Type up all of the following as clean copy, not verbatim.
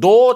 2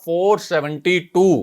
472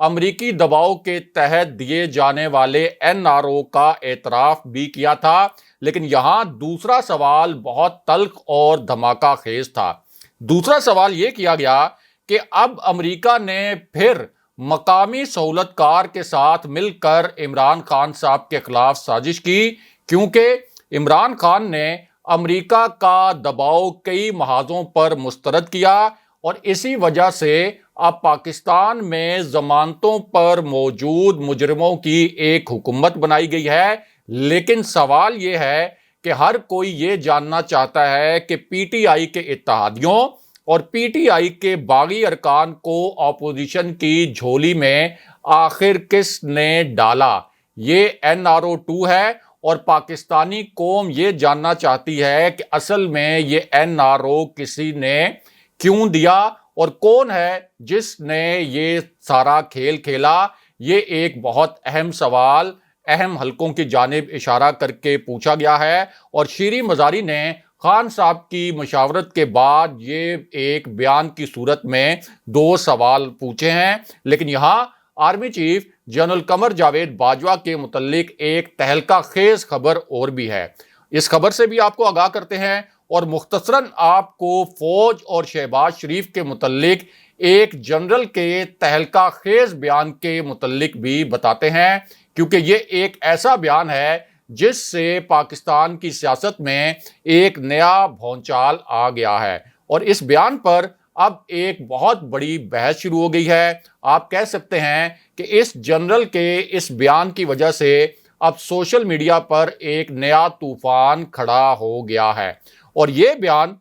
امریکی دباؤ کے تحت دیے جانے والے NRO کا اعتراف بھی کیا تھا، لیکن یہاں دوسرا سوال بہت تلخ اور دھماکہ خیز تھا۔ دوسرا سوال یہ کیا گیا کہ اب امریکہ نے پھر مقامی سہولت کار کے ساتھ مل کر عمران خان صاحب کے خلاف سازش کی، کیونکہ عمران خان نے امریکہ کا دباؤ کئی محاذوں پر مسترد کیا اور اسی وجہ سے اب پاکستان میں ضمانتوں پر موجود مجرموں کی ایک حکومت بنائی گئی ہے۔ لیکن سوال یہ ہے کہ ہر کوئی یہ جاننا چاہتا ہے کہ PTI کے اتحادیوں اور PTI کے باغی ارکان کو اپوزیشن کی جھولی میں آخر کس نے ڈالا؟ یہ NRO-2 ہے اور پاکستانی قوم یہ جاننا چاہتی ہے کہ اصل میں یہ NRO کسی نے کیوں دیا اور کون ہے جس نے یہ سارا کھیل کھیلا۔ یہ ایک بہت اہم سوال اہم حلقوں کی جانب اشارہ کر کے پوچھا گیا ہے، اور شیریں مزاری نے خان صاحب کی مشاورت کے بعد یہ ایک بیان کی صورت میں 2 سوال پوچھے ہیں۔ لیکن یہاں army chief general Qamar Javed Bajwa کے متعلق ایک تہلکہ خیز خبر اور بھی ہے، اس خبر سے بھی آپ کو آگاہ کرتے ہیں اور مختصراً آپ کو فوج اور شہباز شریف کے متعلق ایک جنرل کے تہلکہ خیز بیان کے متعلق بھی بتاتے ہیں، کیونکہ یہ ایک ایسا بیان ہے جس سے پاکستان کی سیاست میں ایک نیا بھونچال آ گیا ہے، اور اس بیان پر اب ایک بہت بڑی بحث شروع ہو گئی ہے۔ آپ کہہ سکتے ہیں کہ اس جنرل کے اس بیان کی وجہ سے اب سوشل میڈیا پر ایک نیا طوفان کھڑا ہو گیا ہے، اور یہ بیان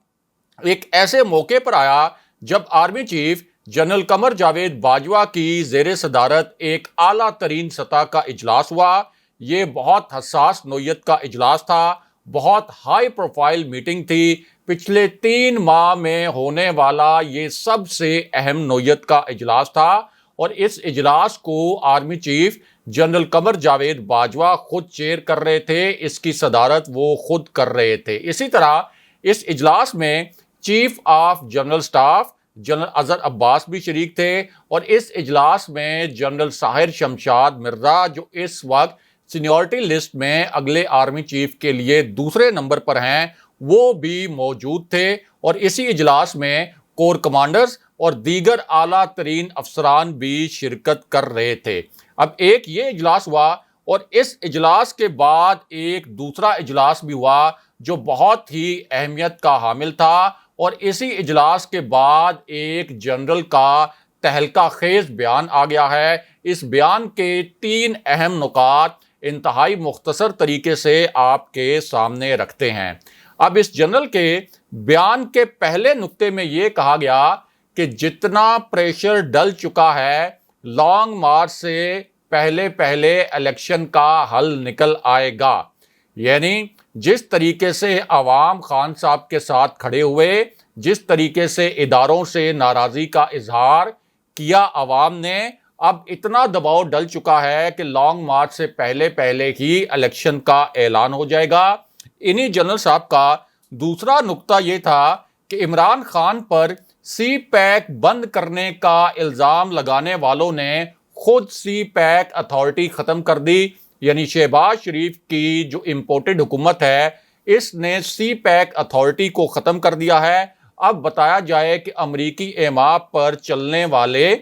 ایک ایسے موقع پر آیا جب army chief general Qamar Javed Bajwa کی زیر صدارت ایک اعلیٰ ترین سطح کا اجلاس ہوا۔ یہ بہت حساس نوعیت کا اجلاس تھا، بہت ہائی پروفائل میٹنگ تھی، پچھلے 3 ماہ میں ہونے والا یہ سب سے اہم نوعیت کا اجلاس تھا، اور اس اجلاس کو army chief general Qamar Javed Bajwa خود چیئر کر رہے تھے، اس کی صدارت وہ خود کر رہے تھے۔ اسی طرح اس اجلاس میں chief of general staff general Azhar Abbas بھی شریک تھے، اور اس اجلاس میں جنرل ساحر شمشاد مرزا جو اس وقت سینیورٹی لسٹ میں اگلے آرمی چیف کے لیے دوسرے نمبر پر ہیں وہ بھی موجود تھے، اور اسی اجلاس میں کور کمانڈرز اور دیگر اعلیٰ ترین افسران بھی شرکت کر رہے تھے۔ اب ایک یہ اجلاس ہوا، اور اس اجلاس کے بعد ایک دوسرا اجلاس بھی ہوا جو بہت ہی اہمیت کا حامل تھا، اور اسی اجلاس کے بعد ایک جنرل کا تہلکہ خیز بیان آ گیا ہے۔ اس بیان کے 3 اہم نکات انتہائی مختصر طریقے سے آپ کے سامنے رکھتے ہیں۔ اب اس جنرل کے بیان کے پہلے نقطے میں یہ کہا گیا کہ جتنا پریشر ڈل چکا ہے، لانگ مارچ سے پہلے الیکشن کا حل نکل آئے گا۔ یعنی جس طریقے سے عوام خان صاحب کے ساتھ کھڑے ہوئے، جس طریقے سے اداروں سے ناراضی کا اظہار کیا عوام نے، اب اتنا دباؤ ڈل چکا ہے کہ لانگ مارچ سے پہلے ہی الیکشن کا اعلان ہو جائے گا۔ انہی جنرل صاحب کا دوسرا نقطہ یہ تھا کہ عمران خان پر سی پیک بند کرنے کا الزام لگانے والوں نے خود سی پیک اتھارٹی ختم کر دی، یعنی شہباز شریف کی جو امپورٹڈ حکومت ہے اس نے سی پیک اتھارٹی کو ختم کر دیا ہے۔ اب بتایا جائے کہ امریکی ایماپ پر چلنے والے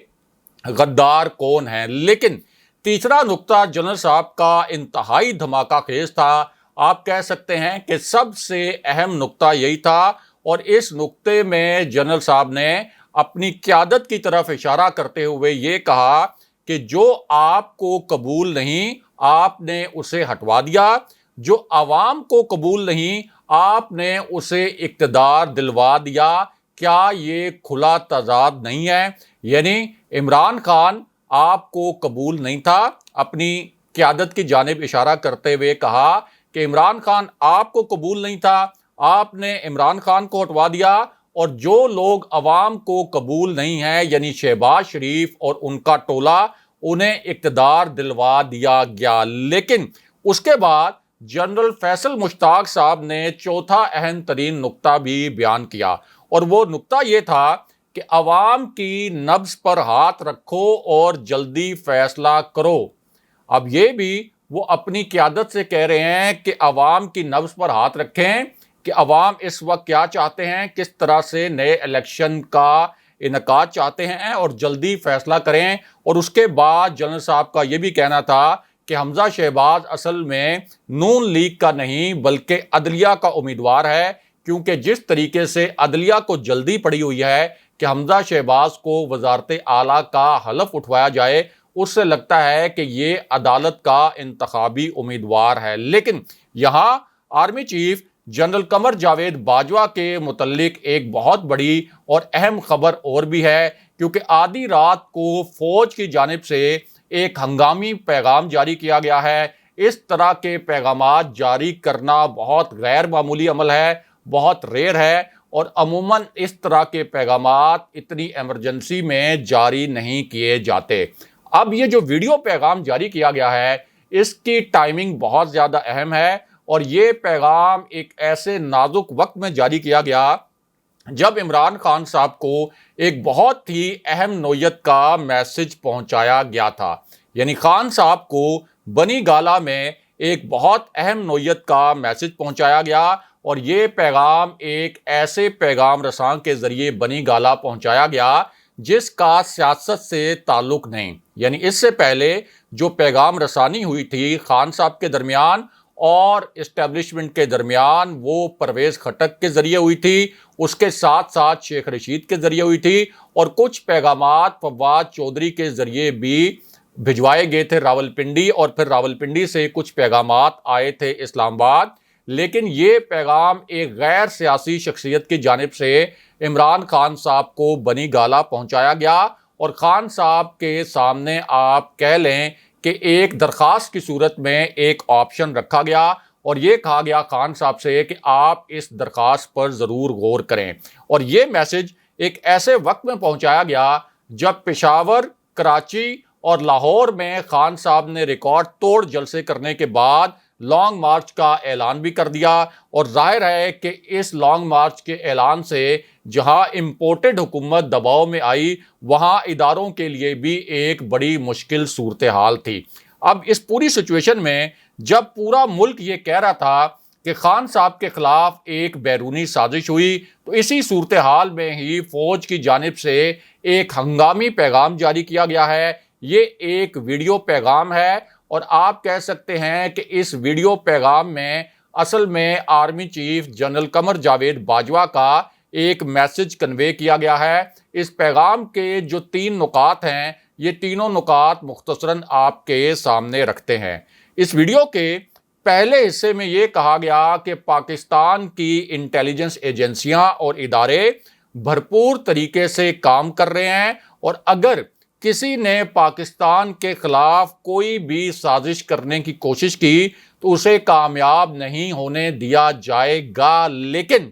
غدار کون ہیں۔ لیکن تیسرا نقطہ جنرل صاحب کا انتہائی دھماکہ خیز تھا، آپ کہہ سکتے ہیں کہ سب سے اہم نقطہ یہی تھا، اور اس نقطے میں جنرل صاحب نے اپنی قیادت کی طرف اشارہ کرتے ہوئے یہ کہا کہ جو آپ کو قبول نہیں آپ نے اسے ہٹوا دیا، جو عوام کو قبول نہیں آپ نے اسے اقتدار دلوا دیا۔ کیا یہ کھلا تضاد نہیں ہے؟ یعنی عمران خان آپ کو قبول نہیں تھا، اپنی قیادت کی جانب اشارہ کرتے ہوئے کہا کہ عمران خان آپ کو قبول نہیں تھا، آپ نے عمران خان کو ہٹوا دیا، اور جو لوگ عوام کو قبول نہیں ہیں یعنی شہباز شریف اور ان کا ٹولہ، انہیں اقتدار دلوا دیا گیا۔ لیکن اس کے بعد جنرل فیصل مشتاق صاحب نے چوتھا اہم ترین نقطہ بھی بیان کیا، اور وہ نقطہ یہ تھا کہ عوام کی نبض پر ہاتھ رکھو اور جلدی فیصلہ کرو۔ اب یہ بھی وہ اپنی قیادت سے کہہ رہے ہیں کہ عوام کی نبض پر ہاتھ رکھیں کہ عوام اس وقت کیا چاہتے ہیں، کس طرح سے نئے الیکشن کا انعقاد چاہتے ہیں اور جلدی فیصلہ کریں۔ اور اس کے بعد جنرل صاحب کا یہ بھی کہنا تھا کہ حمزہ شہباز اصل میں نون لیگ کا نہیں بلکہ عدلیہ کا امیدوار ہے، کیونکہ جس طریقے سے عدلیہ کو جلدی پڑی ہوئی ہے کہ حمزہ شہباز کو وزارت اعلیٰ کا حلف اٹھوایا جائے، اس سے لگتا ہے کہ یہ عدالت کا انتخابی امیدوار ہے۔ لیکن یہاں army chief general Qamar Javed Bajwa کے متعلق ایک بہت بڑی اور اہم خبر اور بھی ہے، کیونکہ آدھی رات کو فوج کی جانب سے ایک ہنگامی پیغام جاری کیا گیا ہے۔ اس طرح کے پیغامات جاری کرنا بہت غیر معمولی عمل ہے، بہت ریئر ہے، اور عموماً اس طرح کے پیغامات اتنی ایمرجنسی میں جاری نہیں کیے جاتے۔ اب یہ جو ویڈیو پیغام جاری کیا گیا ہے اس کی ٹائمنگ بہت زیادہ اہم ہے، اور یہ پیغام ایک ایسے نازک وقت میں جاری کیا گیا جب عمران خان صاحب کو ایک بہت ہی اہم نوعیت کا میسج پہنچایا گیا تھا۔ یعنی خان صاحب کو بنی گالہ میں ایک بہت اہم نوعیت کا میسج پہنچایا گیا، اور یہ پیغام ایک ایسے پیغام رساں کے ذریعے بنی گالہ پہنچایا گیا جس کا سیاست سے تعلق نہیں۔ یعنی اس سے پہلے جو پیغام رسانی ہوئی تھی خان صاحب کے درمیان اور اسٹیبلشمنٹ کے درمیان، وہ پرویز خٹک کے ذریعے ہوئی تھی، اس کے ساتھ ساتھ شیخ رشید کے ذریعے ہوئی تھی، اور کچھ پیغامات فواد چودھری کے ذریعے بھی بھجوائے گئے تھے راولپنڈی، اور پھر راولپنڈی سے کچھ پیغامات آئے تھے اسلام آباد۔ لیکن یہ پیغام ایک غیر سیاسی شخصیت کی جانب سے عمران خان صاحب کو بنی گالہ پہنچایا گیا، اور خان صاحب کے سامنے آپ کہہ لیں کہ ایک درخواست کی صورت میں ایک آپشن رکھا گیا، اور یہ کہا گیا خان صاحب سے کہ آپ اس درخواست پر ضرور غور کریں۔ اور یہ میسج ایک ایسے وقت میں پہنچایا گیا جب پشاور، کراچی اور لاہور میں خان صاحب نے ریکارڈ توڑ جلسے کرنے کے بعد لانگ مارچ کا اعلان بھی کر دیا، اور ظاہر ہے کہ اس لانگ مارچ کے اعلان سے جہاں امپورٹڈ حکومت دباؤ میں آئی، وہاں اداروں کے لیے بھی ایک بڑی مشکل صورتحال تھی۔ اب اس پوری سچویشن میں جب پورا ملک یہ کہہ رہا تھا کہ خان صاحب کے خلاف ایک بیرونی سازش ہوئی، تو اسی صورتحال میں ہی فوج کی جانب سے ایک ہنگامی پیغام جاری کیا گیا ہے۔ یہ ایک ویڈیو پیغام ہے، اور آپ کہہ سکتے ہیں کہ اس ویڈیو پیغام میں اصل میں army chief general Qamar Javed Bajwa کا ایک میسج کنوے کیا گیا ہے۔ اس پیغام کے جو 3 نکات ہیں، یہ تینوں نکات مختصراً آپ کے سامنے رکھتے ہیں۔ اس ویڈیو کے پہلے حصے میں یہ کہا گیا کہ پاکستان کی انٹیلیجنس ایجنسیاں اور ادارے بھرپور طریقے سے کام کر رہے ہیں، اور اگر کسی نے پاکستان کے خلاف کوئی بھی سازش کرنے کی کوشش کی تو اسے کامیاب نہیں ہونے دیا جائے گا۔ لیکن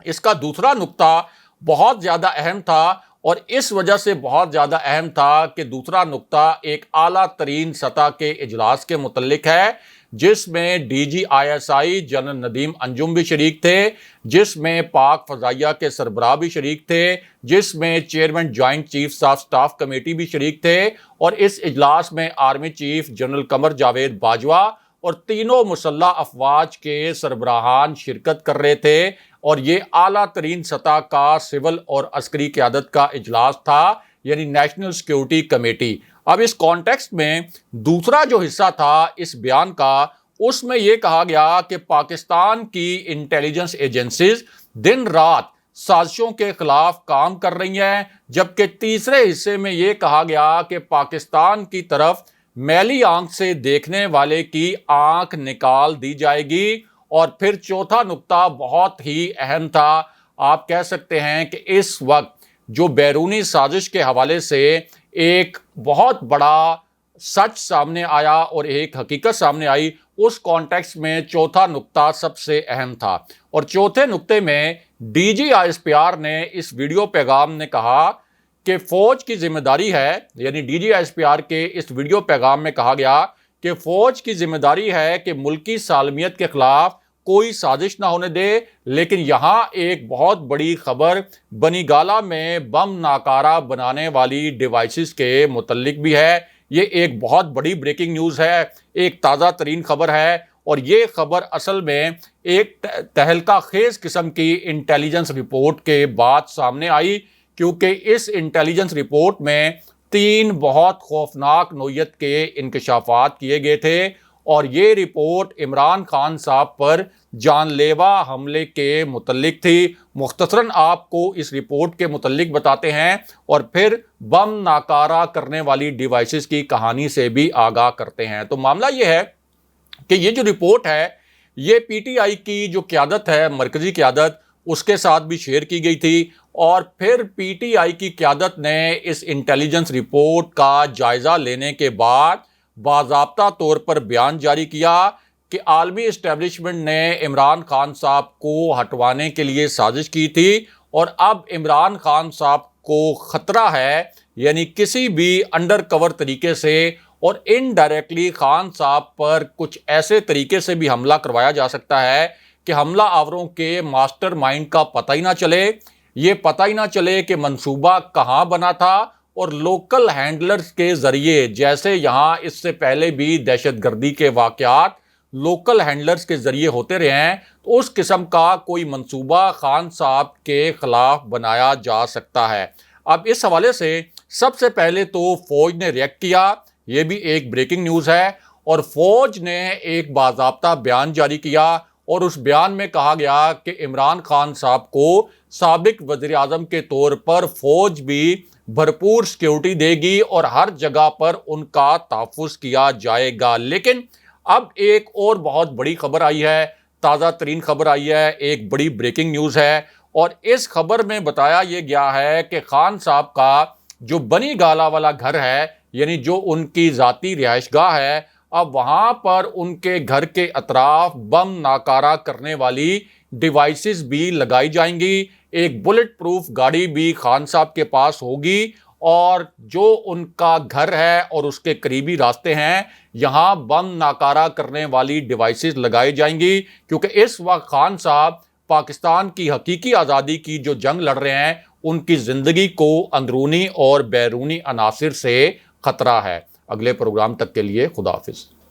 اس کا دوسرا نقطہ بہت زیادہ اہم تھا، اور اس وجہ سے بہت زیادہ اہم تھا کہ دوسرا نقطہ ایک اعلیٰ ترین سطح کے اجلاس کے متعلق ہے، جس میں D G ISI general Nadeem Anjum بھی شریک تھے، جس میں پاک فضائیہ کے سربراہ بھی شریک تھے، جس میں chairman joint chiefs of staff committee بھی شریک تھے، اور اس اجلاس میں army chief general Qamar Javed Bajwa اور تینوں مسلح افواج کے سربراہان شرکت کر رہے تھے، اور یہ اعلیٰ ترین سطح کا سول اور عسکری قیادت کا اجلاس تھا، یعنی نیشنل سیکیورٹی کمیٹی۔ اب اس کانٹیکسٹ میں دوسرا جو حصہ تھا اس بیان کا، اس میں یہ کہا گیا کہ پاکستان کی انٹیلیجنس ایجنسیز دن رات سازشوں کے خلاف کام کر رہی ہیں، جبکہ تیسرے حصے میں یہ کہا گیا کہ پاکستان کی طرف میلی آنکھ سے دیکھنے والے کی آنکھ نکال دی جائے گی۔ اور پھر چوتھا نقطہ بہت ہی اہم تھا، آپ کہہ سکتے ہیں کہ اس وقت جو بیرونی سازش کے حوالے سے ایک بہت بڑا سچ سامنے آیا اور ایک حقیقت سامنے آئی، اس کانٹیکسٹ میں چوتھا نقطہ سب سے اہم تھا۔ اور چوتھے نقطے میں ڈی جی ISPR نے اس ویڈیو پیغام نے کہا کہ فوج کی ذمہ داری ہے، یعنی ڈی جی ISPR کے اس ویڈیو پیغام میں کہا گیا کہ فوج کی ذمہ داری ہے کہ ملکی سالمیت کے خلاف کوئی سازش نہ ہونے دے، لیکن یہاں ایک بہت بڑی خبر بنی گالہ میں بم ناکارہ بنانے والی ڈیوائسز کے متعلق بھی ہے۔ یہ ایک بہت بڑی بریکنگ نیوز ہے، ایک تازہ ترین خبر ہے، اور یہ خبر اصل میں ایک تہلکہ خیز قسم کی انٹیلیجنس رپورٹ کے بعد سامنے آئی، کیونکہ اس انٹیلیجنس رپورٹ میں 3 بہت خوفناک نوعیت کے انکشافات کیے گئے تھے، اور یہ رپورٹ عمران خان صاحب پر جان لیوا حملے کے متعلق تھی۔ مختصراً آپ کو اس رپورٹ کے متعلق بتاتے ہیں اور پھر بم ناکارہ کرنے والی ڈیوائسز کی کہانی سے بھی آگاہ کرتے ہیں۔ تو معاملہ یہ ہے کہ یہ جو رپورٹ ہے یہ پی ٹی آئی کی جو قیادت ہے، مرکزی قیادت، اس کے ساتھ بھی شیئر کی گئی تھی، اور پھر پی ٹی آئی کی قیادت نے اس انٹیلیجنس رپورٹ کا جائزہ لینے کے بعد باضابطہ طور پر بیان جاری کیا کہ عالمی اسٹیبلشمنٹ نے عمران خان صاحب کو ہٹوانے کے لیے سازش کی تھی، اور اب عمران خان صاحب کو خطرہ ہے، یعنی کسی بھی انڈر کور طریقے سے اور انڈائریکٹلی خان صاحب پر کچھ ایسے طریقے سے بھی حملہ کروایا جا سکتا ہے کہ حملہ آوروں کے ماسٹر مائنڈ کا پتہ ہی نہ چلے، یہ پتہ ہی نہ چلے کہ منصوبہ کہاں بنا تھا، اور لوکل ہینڈلرز کے ذریعے، جیسے یہاں اس سے پہلے بھی دہشت گردی کے واقعات لوکل ہینڈلرز کے ذریعے ہوتے رہے ہیں، تو اس قسم کا کوئی منصوبہ خان صاحب کے خلاف بنایا جا سکتا ہے۔ اب اس حوالے سے سب سے پہلے تو فوج نے ریئیکٹ کیا، یہ بھی ایک بریکنگ نیوز ہے، اور فوج نے ایک باضابطہ بیان جاری کیا، اور اس بیان میں کہا گیا کہ عمران خان صاحب کو سابق وزیر اعظم کے طور پر فوج بھی بھرپور سیکیورٹی دے گی اور ہر جگہ پر ان کا تحفظ کیا جائے گا۔ لیکن اب ایک اور بہت بڑی خبر آئی ہے، تازہ ترین خبر آئی ہے، ایک بڑی بریکنگ نیوز ہے، اور اس خبر میں بتایا یہ گیا ہے کہ خان صاحب کا جو بنی گالہ والا گھر ہے، یعنی جو ان کی ذاتی رہائش گاہ ہے، اب وہاں پر ان کے گھر کے اطراف بم ناکارہ کرنے والی ڈیوائسز بھی لگائی جائیں گی، ایک بلٹ پروف گاڑی بھی خان صاحب کے پاس ہوگی، اور جو ان کا گھر ہے اور اس کے قریبی راستے ہیں، یہاں بم ناکارہ کرنے والی ڈیوائسز لگائی جائیں گی، کیونکہ اس وقت خان صاحب پاکستان کی حقیقی آزادی کی جو جنگ لڑ رہے ہیں، ان کی زندگی کو اندرونی اور بیرونی عناصر سے خطرہ ہے۔ اگلے پروگرام تک کے لیے خدا حافظ۔